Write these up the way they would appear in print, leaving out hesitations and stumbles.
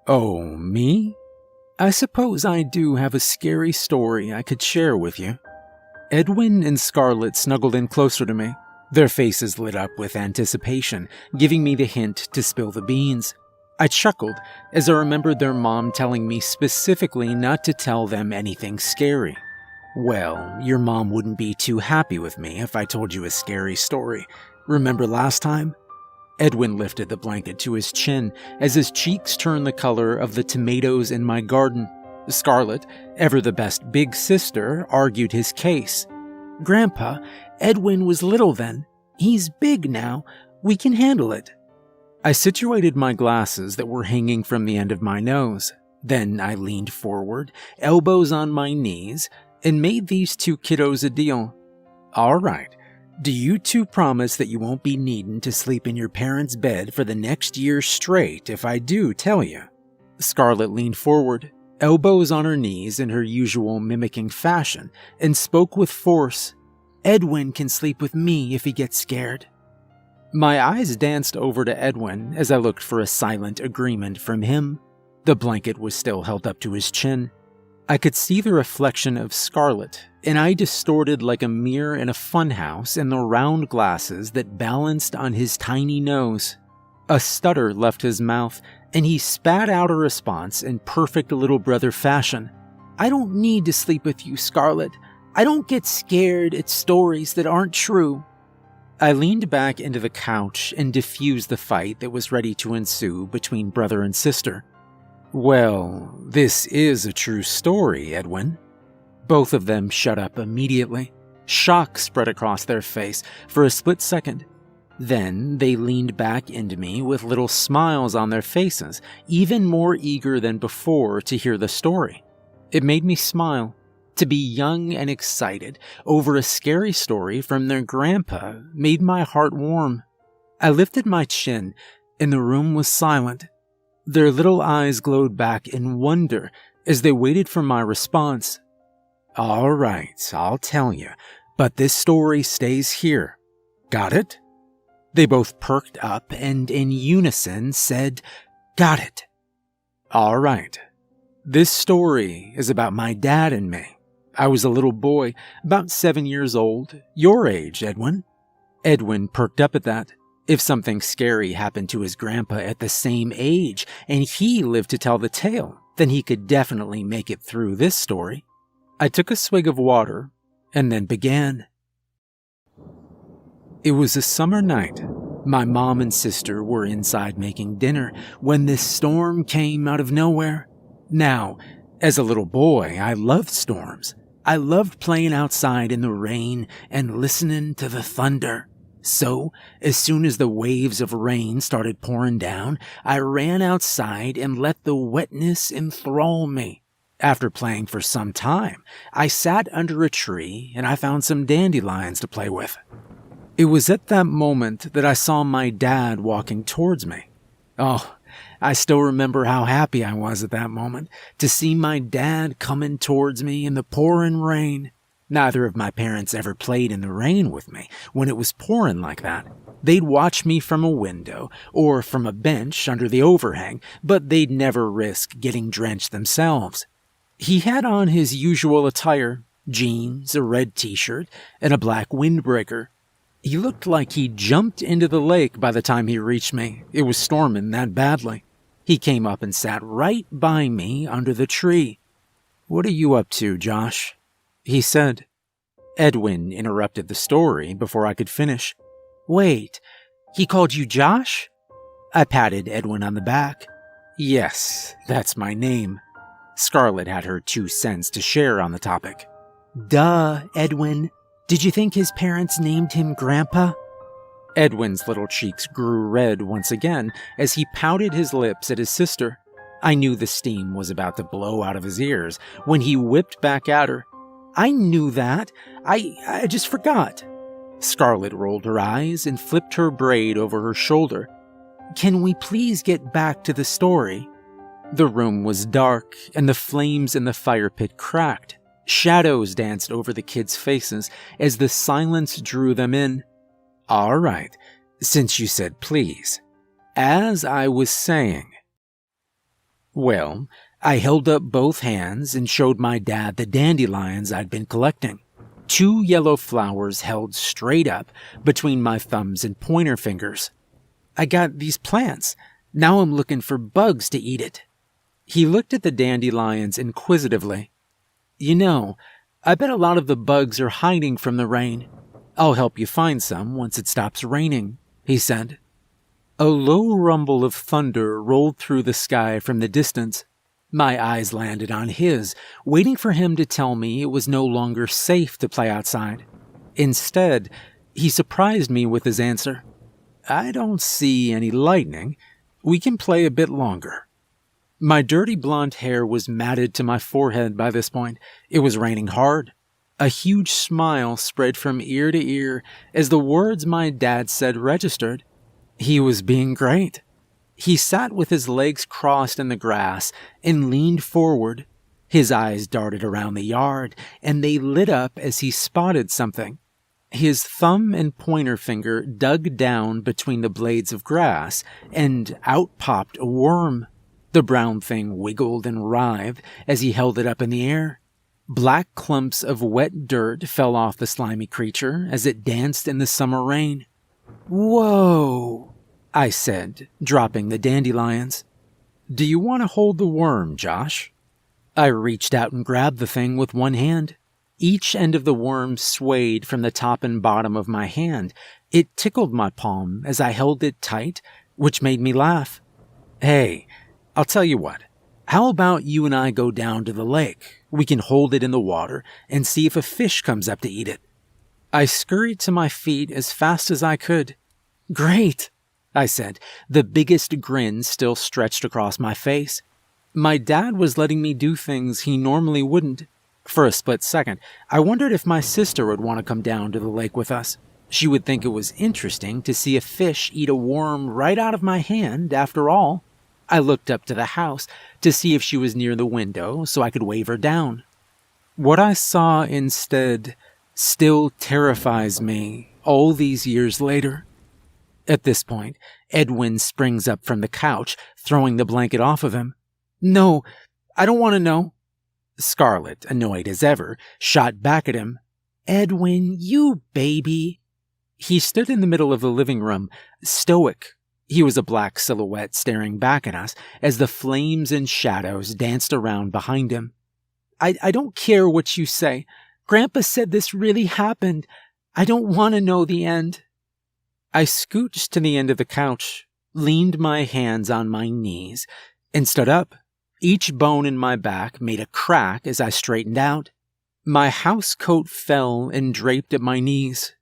Oh, me? I suppose I do have a scary story I could share with you. Edwin and Scarlett snuggled in closer to me, their faces lit up with anticipation, giving me the hint to spill the beans. I chuckled as I remembered their mom telling me specifically not to tell them anything scary. Well, your mom wouldn't be too happy with me if I told you a scary story. Remember last time? Edwin lifted the blanket to his chin as his cheeks turned the color of the tomatoes in my garden. Scarlett, ever the best big sister, argued his case. Grandpa, Edwin was little then. He's big now. We can handle it. I situated my glasses that were hanging from the end of my nose. Then I leaned forward, elbows on my knees, and made these two kiddos a deal. All right, do you two promise that you won't be needing to sleep in your parents' bed for the next year straight if I do tell you? Scarlett leaned forward, elbows on her knees in her usual mimicking fashion, and spoke with force. Edwin can sleep with me if he gets scared. My eyes danced over to Edwin as I looked for a silent agreement from him. The blanket was still held up to his chin. I could see the reflection of Scarlett, an eye distorted like a mirror in a funhouse in the round glasses that balanced on his tiny nose. A stutter left his mouth, and he spat out a response in perfect little brother fashion. I don't need to sleep with you, Scarlett. I don't get scared at stories that aren't true. I leaned back into the couch and diffused the fight that was ready to ensue between brother and sister. Well, this is a true story, Edwin. Both of them shut up immediately. Shock spread across their face for a split second. Then they leaned back into me with little smiles on their faces, even more eager than before to hear the story. It made me smile. To be young and excited over a scary story from their grandpa made my heart warm. I lifted my chin, and the room was silent. Their little eyes glowed back in wonder as they waited for my response. All right, I'll tell you, but this story stays here. Got it? They both perked up and in unison said, Got it. All right. This story is about my dad and me. I was a little boy, about 7 years old, your age, Edwin. Edwin perked up at that. If something scary happened to his grandpa at the same age and he lived to tell the tale, then he could definitely make it through this story. I took a swig of water and then began. It was a summer night. My mom and sister were inside making dinner when this storm came out of nowhere. Now, as a little boy, I loved storms. I loved playing outside in the rain and listening to the thunder. So, as soon as the waves of rain started pouring down, I ran outside and let the wetness enthrall me. After playing for some time, I sat under a tree and I found some dandelions to play with. It was at that moment that I saw my dad walking towards me. Oh, I still remember how happy I was at that moment to see my dad coming towards me in the pouring rain. Neither of my parents ever played in the rain with me when it was pouring like that. They'd watch me from a window or from a bench under the overhang, but they'd never risk getting drenched themselves. He had on his usual attire, jeans, a red t-shirt, and a black windbreaker. He looked like he jumped into the lake by the time he reached me. It was storming that badly. He came up and sat right by me under the tree. What are you up to, Josh? He said. Edwin interrupted the story before I could finish. Wait, he called you Josh? I patted Edwin on the back. Yes, that's my name. Scarlett had her 2 cents to share on the topic. Duh, Edwin. Did you think his parents named him Grandpa? Edwin's little cheeks grew red once again as he pouted his lips at his sister. I knew the steam was about to blow out of his ears when he whipped back at her. I knew that. I just forgot. Scarlett rolled her eyes and flipped her braid over her shoulder. Can we please get back to the story? The room was dark and the flames in the fire pit cracked. Shadows danced over the kids' faces as the silence drew them in. All right, since you said please. As I was saying. Well, I held up both hands and showed my dad the dandelions I'd been collecting. 2 yellow flowers held straight up between my thumbs and pointer fingers. I got these plants. Now I'm looking for bugs to eat it. He looked at the dandelions inquisitively. You know, I bet a lot of the bugs are hiding from the rain. I'll help you find some once it stops raining, he said. A low rumble of thunder rolled through the sky from the distance. My eyes landed on his, waiting for him to tell me it was no longer safe to play outside. Instead, he surprised me with his answer. I don't see any lightning. We can play a bit longer. My dirty blonde hair was matted to my forehead by this point. It was raining hard. A huge smile spread from ear to ear as the words my dad said registered. He was being great. He sat with his legs crossed in the grass and leaned forward. His eyes darted around the yard, and they lit up as he spotted something. His thumb and pointer finger dug down between the blades of grass, and out popped a worm. The brown thing wiggled and writhed as he held it up in the air. Black clumps of wet dirt fell off the slimy creature as it danced in the summer rain. Whoa, I said, dropping the dandelions. Do you want to hold the worm, Josh? I reached out and grabbed the thing with one hand. Each end of the worm swayed from the top and bottom of my hand. It tickled my palm as I held it tight, which made me laugh. Hey, I'll tell you what. How about you and I go down to the lake? We can hold it in the water and see if a fish comes up to eat it. I scurried to my feet as fast as I could. Great, I said, the biggest grin still stretched across my face. My dad was letting me do things he normally wouldn't. For a split second, I wondered if my sister would want to come down to the lake with us. She would think it was interesting to see a fish eat a worm right out of my hand, after all. I looked up to the house to see if she was near the window so I could wave her down. What I saw instead still terrifies me all these years later. At this point, Edwin springs up from the couch, throwing the blanket off of him. No, I don't want to know. Scarlett, annoyed as ever, shot back at him. Edwin, you baby. He stood in the middle of the living room, stoic. He was a black silhouette staring back at us as the flames and shadows danced around behind him. I don't care what you say. Grandpa said this really happened. I don't want to know the end. I scooched to the end of the couch, leaned my hands on my knees, and stood up. Each bone in my back made a crack as I straightened out. My house coat fell and draped at my knees.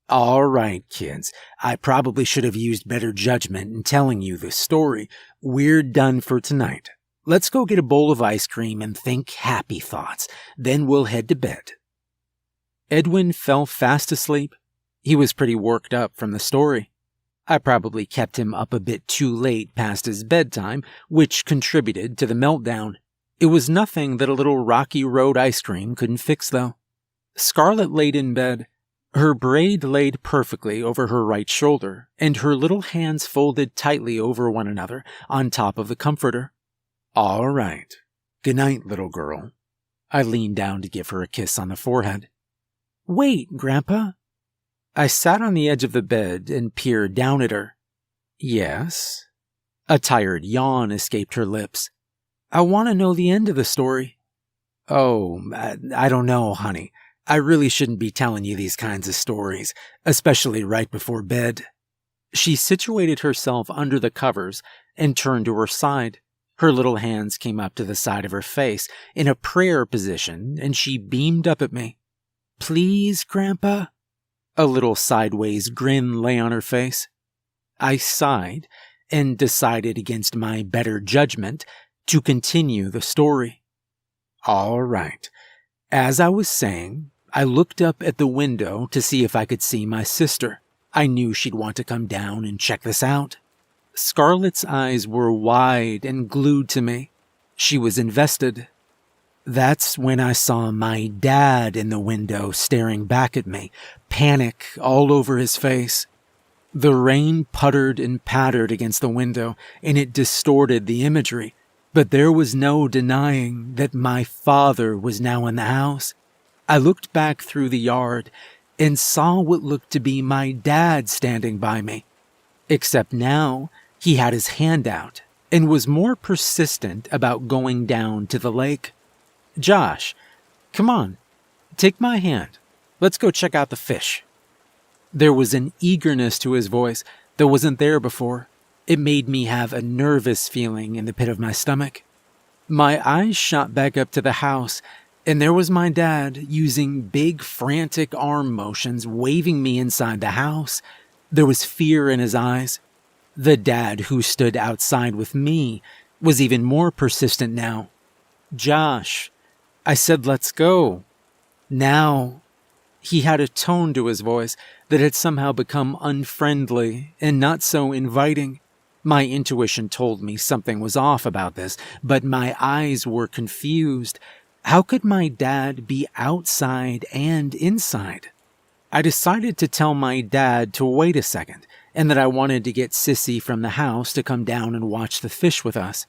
All right, kids, I probably should have used better judgment in telling you this story. We're done for tonight. Let's go get a bowl of ice cream and think happy thoughts. Then we'll head to bed. Edwin fell fast asleep. He was pretty worked up from the story. I probably kept him up a bit too late past his bedtime, which contributed to the meltdown. It was nothing that a little Rocky Road ice cream couldn't fix, though. Scarlett laid in bed. Her braid laid perfectly over her right shoulder, and her little hands folded tightly over one another on top of the comforter. All right. Good night, little girl. I leaned down to give her a kiss on the forehead. Wait, Grandpa. I sat on the edge of the bed and peered down at her. Yes? A tired yawn escaped her lips. I want to know the end of the story. Oh, I don't know, honey. I really shouldn't be telling you these kinds of stories, especially right before bed. She situated herself under the covers and turned to her side. Her little hands came up to the side of her face in a prayer position, and she beamed up at me. Please, Grandpa? A little sideways grin lay on her face. I sighed and decided against my better judgment to continue the story. All right. As I was saying, I looked up at the window to see if I could see my sister. I knew she'd want to come down and check this out. Scarlett's eyes were wide and glued to me. She was invested. That's when I saw my dad in the window staring back at me, panic all over his face. The rain puttered and pattered against the window, and it distorted the imagery. But there was no denying that my father was now in the house. I looked back through the yard and saw what looked to be my dad standing by me. Except now, he had his hand out and was more persistent about going down to the lake. "Josh, come on, take my hand. Let's go check out the fish." There was an eagerness to his voice that wasn't there before. It made me have a nervous feeling in the pit of my stomach. My eyes shot back up to the house, and there was my dad using big, frantic arm motions, waving me inside the house. There was fear in his eyes. The dad who stood outside with me was even more persistent now. "Josh, I said let's go." Now, he had a tone to his voice that had somehow become unfriendly and not so inviting. My intuition told me something was off about this, but my eyes were confused. How could my dad be outside and inside? I decided to tell my dad to wait a second, and that I wanted to get Sissy from the house to come down and watch the fish with us.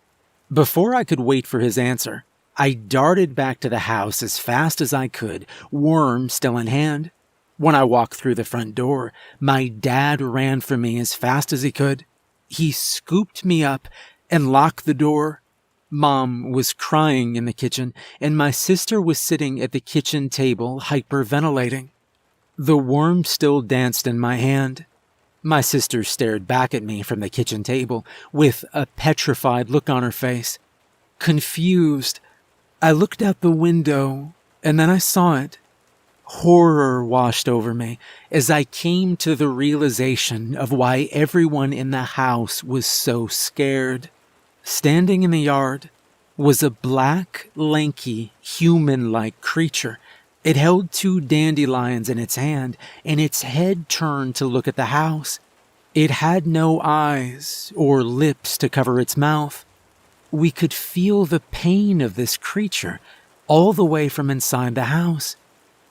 Before I could wait for his answer, I darted back to the house as fast as I could, worm still in hand. When I walked through the front door, my dad ran for me as fast as he could. He scooped me up and locked the door. Mom was crying in the kitchen, and my sister was sitting at the kitchen table hyperventilating. The worm still danced in my hand. My sister stared back at me from the kitchen table with a petrified look on her face. Confused, I looked out the window, and then I saw it. Horror washed over me as I came to the realization of why everyone in the house was so scared. Standing in the yard was a black, lanky, human-like creature. It held 2 dandelions in its hand, and its head turned to look at the house. It had no eyes or lips to cover its mouth. We could feel the pain of this creature all the way from inside the house.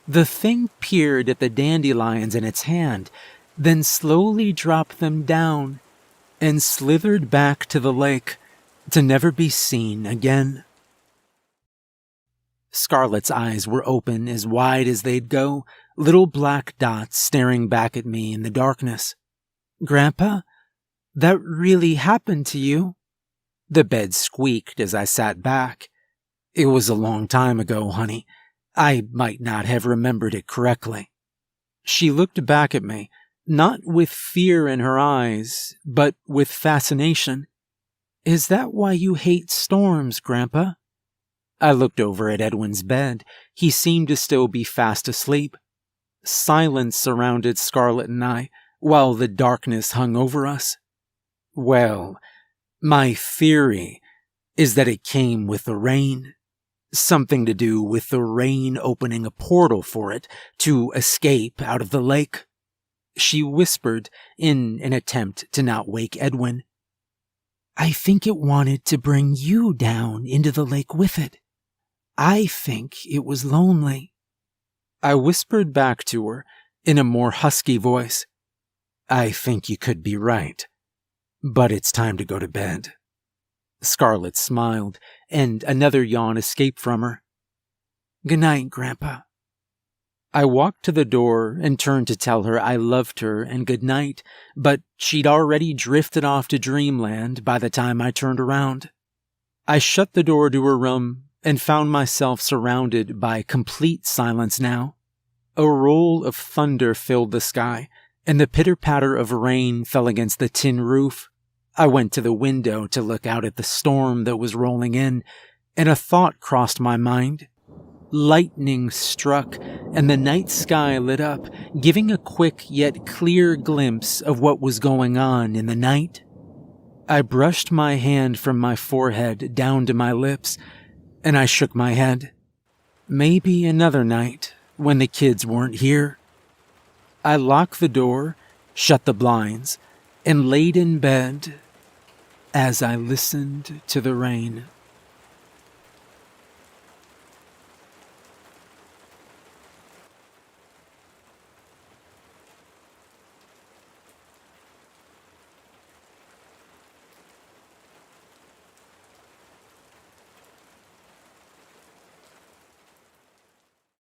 The thing peered at the dandelions in its hand, then slowly dropped them down and slithered back to the lake to never be seen again. Scarlett's eyes were open as wide as they'd go, little black dots staring back at me in the darkness. "Grandpa, that really happened to you?" The bed squeaked as I sat back. "It was a long time ago, honey. I might not have remembered it correctly." She looked back at me, not with fear in her eyes, but with fascination. "Is that why you hate storms, Grandpa?" I looked over at Edwin's bed. He seemed to still be fast asleep. Silence surrounded Scarlett and I, while the darkness hung over us. "Well, my theory is that it came with the rain. Something to do with the rain opening a portal for it to escape out of the lake," she whispered in an attempt to not wake Edwin. "I think it wanted to bring you down into the lake with it. I think it was lonely." I whispered back to her in a more husky voice. "I think you could be right, but it's time to go to bed." Scarlett smiled, and another yawn escaped from her. "Good night, Grandpa." I walked to the door and turned to tell her I loved her and good night, but she'd already drifted off to dreamland by the time I turned around. I shut the door to her room and found myself surrounded by complete silence now. A roll of thunder filled the sky, and the pitter-patter of rain fell against the tin roof. I went to the window to look out at the storm that was rolling in, and a thought crossed my mind. Lightning struck, and the night sky lit up, giving a quick yet clear glimpse of what was going on in the night. I brushed my hand from my forehead down to my lips, and I shook my head. Maybe another night, when the kids weren't here. I locked the door, shut the blinds, and laid in bed as I listened to the rain.